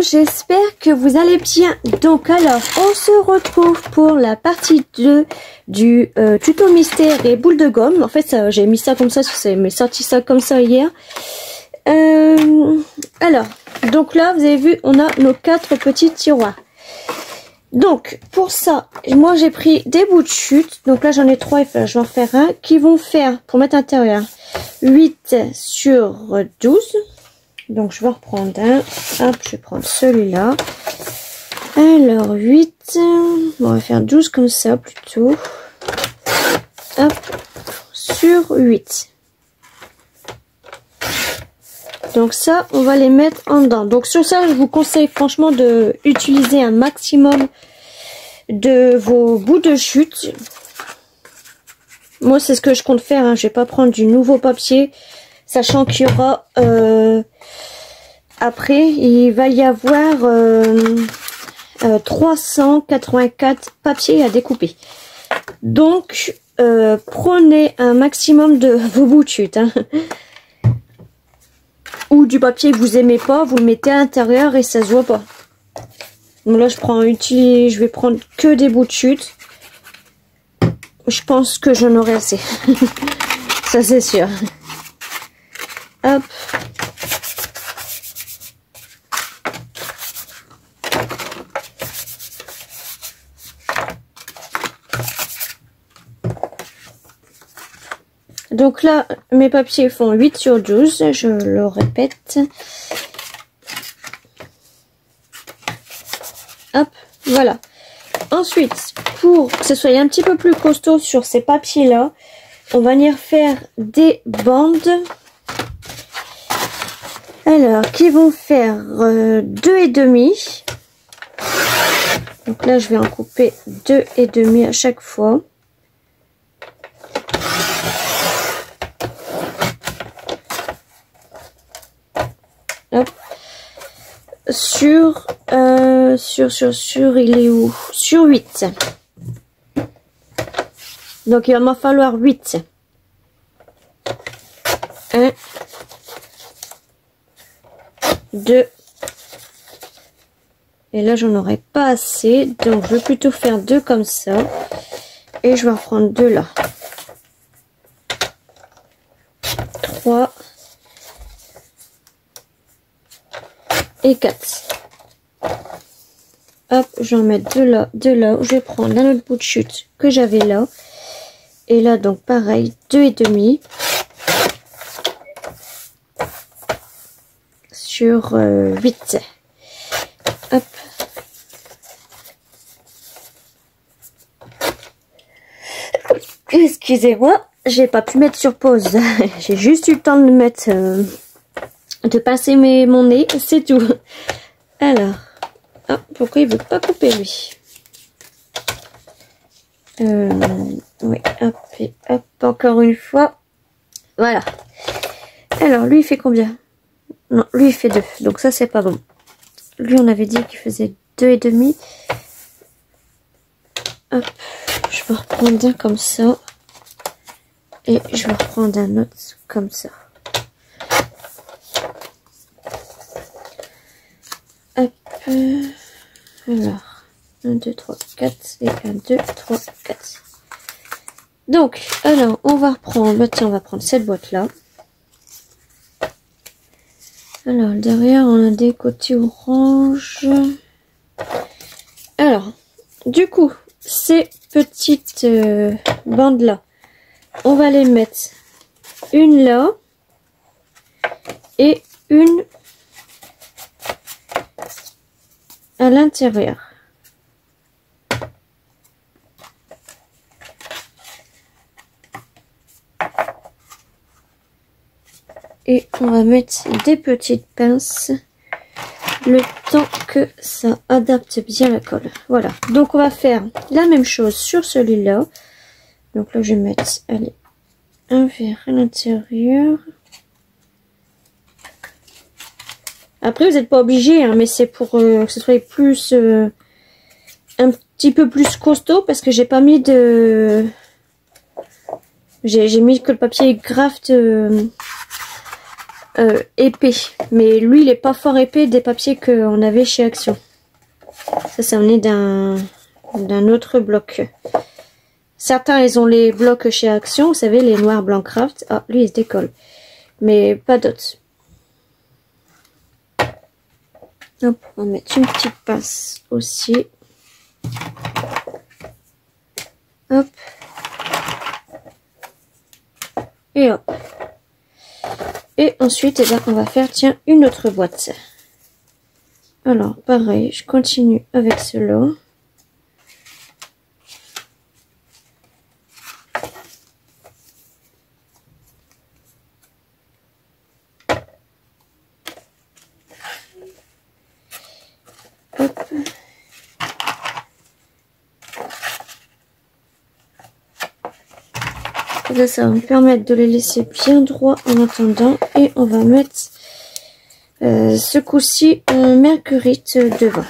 j'espère que vous allez bien. Donc alors, on se retrouve pour la partie 2 du tuto mystère et boule de gomme. En fait, j'ai mis ça comme ça, mais sorti ça comme ça hier. Alors, donc là, vous avez vu, on a nos 4 petits tiroirs. Donc, pour ça, moi j'ai pris des bouts de chute. Donc là, j'en ai 3, je vais en faire un, qui vont faire, pour mettre à l'intérieur, 8 sur 12. Donc, je vais en reprendre un. Hop, je vais prendre celui-là. Alors, 8. On va faire 12 comme ça, plutôt. Hop, sur 8. Donc ça, on va les mettre en dedans. Donc sur ça, je vous conseille franchement de utiliser un maximum de vos bouts de chute. Moi, c'est ce que je compte faire. Hein. Je vais pas prendre du nouveau papier, sachant qu'il y aura après, il va y avoir 384 papiers à découper. Donc, prenez un maximum de vos bouts de chute. Hein. Ou du papier que vous aimez pas, vous le mettez à l'intérieur et ça se voit pas. Donc là, je vais prendre que des bouts de chute. Je pense que j'en aurai assez. Ça, c'est sûr. Hop. Donc là, mes papiers font 8 sur 12, je le répète. Hop, voilà. Ensuite, pour que ce soit un petit peu plus costaud sur ces papiers-là, on va venir faire des bandes. Alors, qui vont faire 2,5. Donc là, je vais en couper 2,5 à chaque fois. Hop. Sur, il est où? Sur 8. Donc, il va m'en falloir 8. 1, 2. Et là, j'en aurai pas assez. Donc, je vais plutôt faire 2 comme ça. Et je vais en prendre 2 là. 3. Et 4. Hop, je vais en mettre 2 là, 2 là. Je vais prendre un autre bout de chute que j'avais là. Et là, donc pareil, 2,5 sur 8. Hop. Excusez-moi, j'ai pas pu mettre sur pause. J'ai juste eu le temps de mettre... de passer mon nez, c'est tout. Alors, ah, pourquoi il veut pas couper lui? Oui, hop, et hop, encore une fois. Voilà. Alors, lui, il fait combien? Non, lui, il fait 2. Donc ça, c'est pas bon. Lui, on avait dit qu'il faisait 2,5. Hop, je vais reprendre un comme ça. Et je vais reprendre un autre comme ça. Hop, alors, 1, 2, 3, 4, et 1, 2, 3, 4. Donc, alors, on va reprendre, tiens, on va prendre cette boîte-là. Alors, derrière, on a des côtés orange. Alors, du coup, ces petites bandes-là, on va les mettre une là et une à l'intérieur. Et on va mettre des petites pinces le temps que ça adapte bien la colle. Voilà. Donc on va faire la même chose sur celui-là. Donc là je vais mettre, allez, un verre à l'intérieur. Après, vous n'êtes pas obligé, hein, mais c'est pour que ce soit plus un petit peu plus costaud parce que j'ai pas mis de... J'ai mis que le papier graft épais. Mais lui, il est pas fort épais des papiers qu'on avait chez Action. Ça venait d'un autre bloc. Certains, ils ont les blocs chez Action, vous savez, les noirs blanc craft. Ah, lui, il se décolle. Mais pas d'autres. Hop, on va mettre une petite pince aussi. Hop. Et hop. Et ensuite, eh ben, on va faire, tiens, une autre boîte. Alors, pareil, je continue avec cela. Hop. Là, ça va me permettre de les laisser bien droits en attendant. Et on va mettre ce coup-ci un mercurite devant.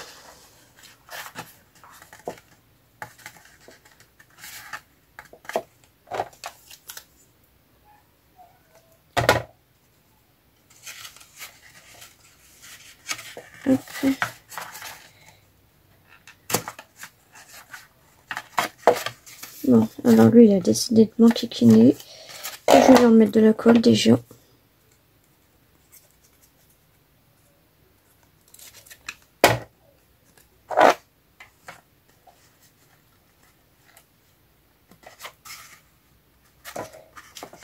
Hop. Bon, alors lui, il a décidé de m'enquiquiner. Je vais en mettre de la colle déjà.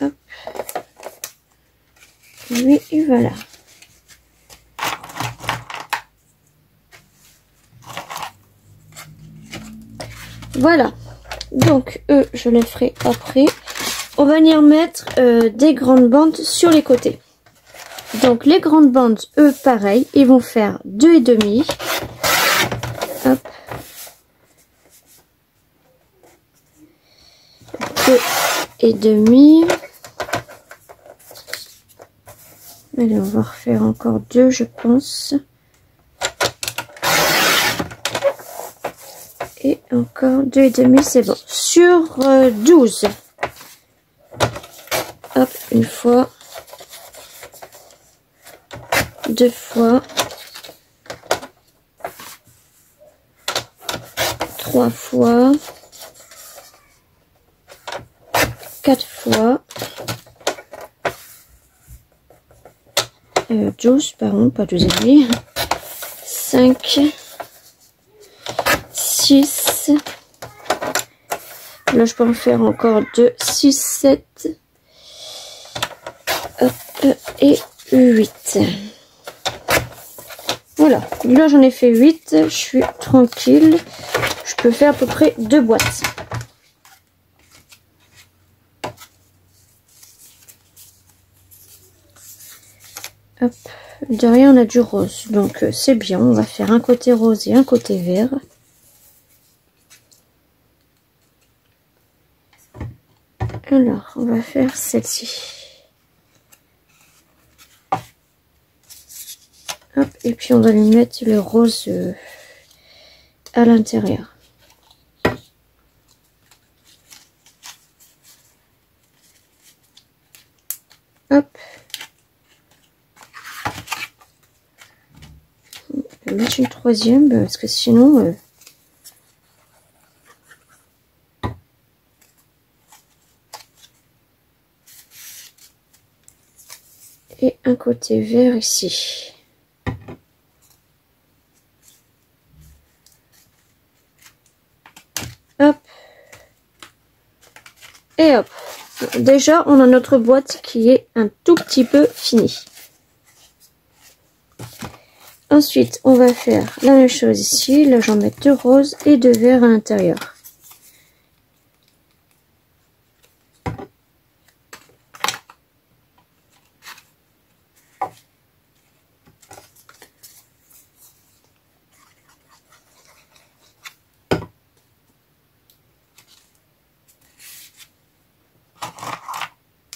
Hop. Lui, et voilà. Voilà. Donc, eux, je les ferai après. On va venir mettre des grandes bandes sur les côtés. Donc, les grandes bandes, eux, pareil, ils vont faire 2,5. Hop. 2,5. Allez, on va refaire encore 2, je pense. Et encore 2,5, c'est bon. Sur 12. Hop, une fois. 2 fois. 3 fois. 4 fois. 12, pardon, pas 12,5. 5. 6. Là, je peux en faire encore 2, 6, 7. Hop, et 8. Voilà. Là, j'en ai fait 8. Je suis tranquille. Je peux faire à peu près 2 boîtes. Hop. Derrière, on a du rose. Donc, c'est bien. On va faire un côté rose et un côté vert. Alors, on va faire celle-ci. Hop, et puis on va lui mettre le rose à l'intérieur. Hop. On va mettre une troisième, parce que sinon... et un côté vert ici. Hop. Et hop. Déjà, on a notre boîte qui est un tout petit peu finie. Ensuite, on va faire la même chose ici. Là, j'en mets 2 roses et 2 verts à l'intérieur.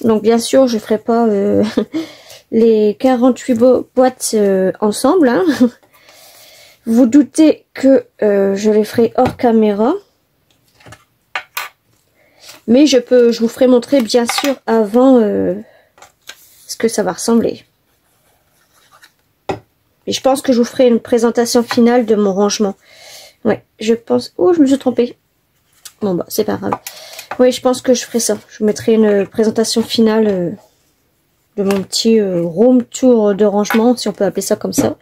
Donc bien sûr, je ferai pas les 48 boîtes ensemble. Hein. Vous doutez que je les ferai hors caméra. Mais je vous ferai montrer bien sûr avant ce que ça va ressembler. Et je pense que je vous ferai une présentation finale de mon rangement. Ouais, je pense... Oh, je me suis trompée. Bon, bah, c'est pas grave. Oui, je pense que je ferai ça. Je vous mettrai une présentation finale de mon petit room tour de rangement, si on peut appeler ça comme ça.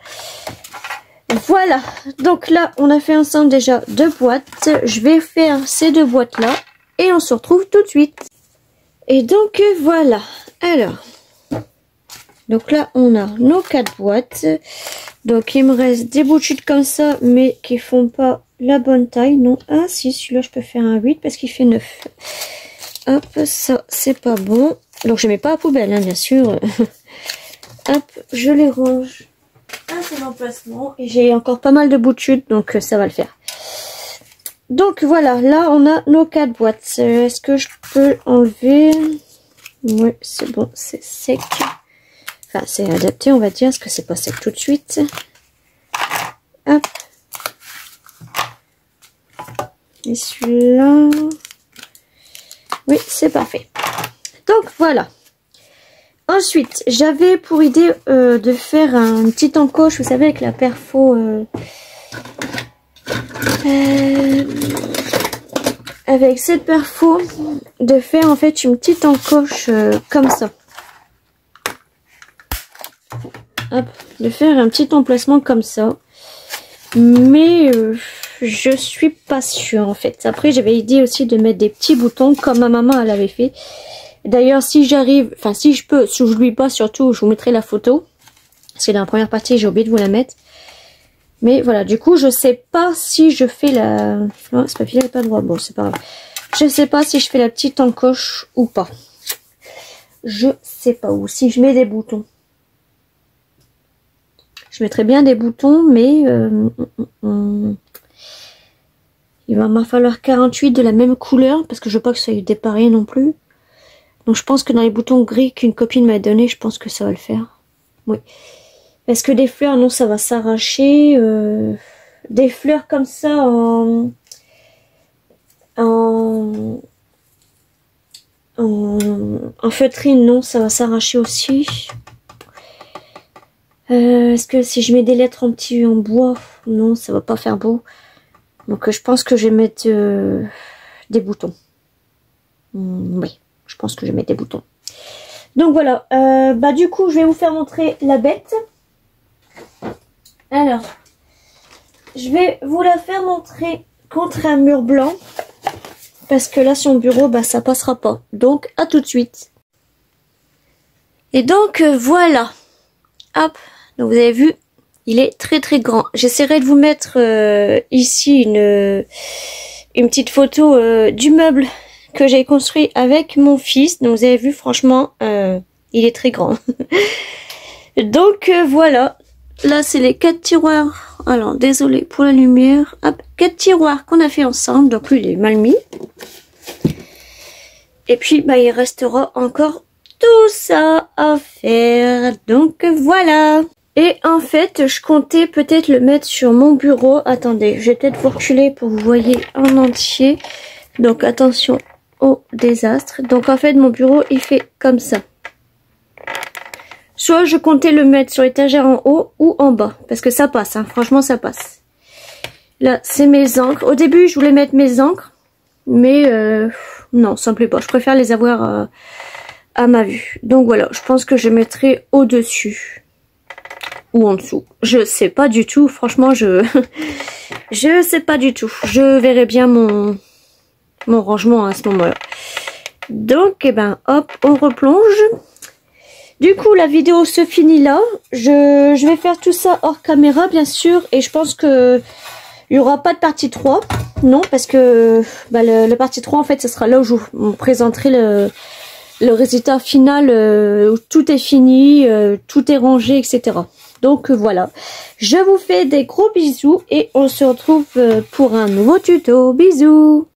Voilà. Donc là, on a fait ensemble déjà 2 boîtes. Je vais faire ces 2 boîtes-là. Et on se retrouve tout de suite. Et donc, voilà. Alors... Donc là, on a nos 4 boîtes. Donc, il me reste des bouts de chute comme ça, mais qui font pas la bonne taille. Non, ah si, celui-là, je peux faire un 8 parce qu'il fait 9. Hop, ça, c'est pas bon. Donc, je mets pas à poubelle, hein, bien sûr. Hop, je les range à cet emplacement. Et j'ai encore pas mal de bouts de chute, donc ça va le faire. Donc, voilà, là, on a nos 4 boîtes. Est-ce que je peux enlever? Oui, c'est bon, c'est sec. Enfin, c'est adapté, on va dire, parce que c'est pas sec tout de suite. Hop. Et celui-là. Oui, c'est parfait. Donc, voilà. Ensuite, j'avais pour idée de faire un petit encoche, vous savez, avec la perfo. Avec cette perfo, de faire en fait une petite encoche comme ça. Hop, de faire un petit emplacement comme ça. Mais je suis pas sûre en fait. Après, j'avais idée aussi de mettre des petits boutons comme ma maman elle avait fait. D'ailleurs, si j'arrive, enfin si je peux, si je l'oublie pas surtout, je vous mettrai la photo. Parce que dans la première partie, j'ai oublié de vous la mettre. Mais voilà, du coup, je sais pas si je fais la... Non, ce papier n'est pas droit. Bon, c'est pas grave. Je sais pas si je fais la petite encoche ou pas. Je sais pas. Ou si je mets des boutons. Je mettrais bien des boutons, mais il va m'en falloir 48 de la même couleur, parce que je veux pas que ça soit dépareillé non plus. Donc je pense que dans les boutons gris qu'une copine m'a donné, je pense que ça va le faire. Oui. Parce que des fleurs, non, ça va s'arracher. Des fleurs comme ça en feutrine, non, ça va s'arracher aussi. Est-ce que si je mets des lettres en bois, non, ça va pas faire beau. Donc je pense que je vais mettre des boutons. Oui, je pense que je vais mettre des boutons. Donc voilà, bah du coup je vais vous faire montrer la bête. Alors, je vais vous la faire montrer contre un mur blanc. Parce que là, son bureau, bah ça passera pas. Donc, à tout de suite. Et donc, voilà. Hop, donc vous avez vu, il est très très grand. J'essaierai de vous mettre ici une petite photo du meuble que j'ai construit avec mon fils. Donc vous avez vu, franchement, il est très grand. Donc voilà, là c'est les 4 tiroirs. Alors désolé pour la lumière. Hop, 4 tiroirs qu'on a fait ensemble. Donc lui il est mal mis. Et puis bah il restera encore tout ça à faire. Donc voilà. Et en fait, je comptais peut-être le mettre sur mon bureau. Attendez, je vais peut-être vous reculer pour que vous voyez en entier. Donc attention au désastre. Donc en fait, mon bureau, il fait comme ça. Soit je comptais le mettre sur l'étagère en haut ou en bas. Parce que ça passe, hein. Franchement, ça passe. Là, c'est mes encres. Au début, je voulais mettre mes encres. Mais non, ça me plaît pas. Je préfère les avoir à ma vue. Donc voilà, je pense que je mettrai au-dessus. Ou en dessous. Je sais pas du tout. Franchement, je sais pas du tout. Je verrai bien mon rangement à ce moment-là. Donc, eh ben, hop, on replonge. Du coup, la vidéo se finit là. Je vais faire tout ça hors caméra, bien sûr. Et je pense que il y aura pas de partie 3. Non, parce que bah, le partie 3, en fait, ce sera là où je vous présenterai le résultat final, où tout est fini, tout est rangé, etc. Donc voilà, je vous fais des gros bisous et on se retrouve pour un nouveau tuto. Bisous!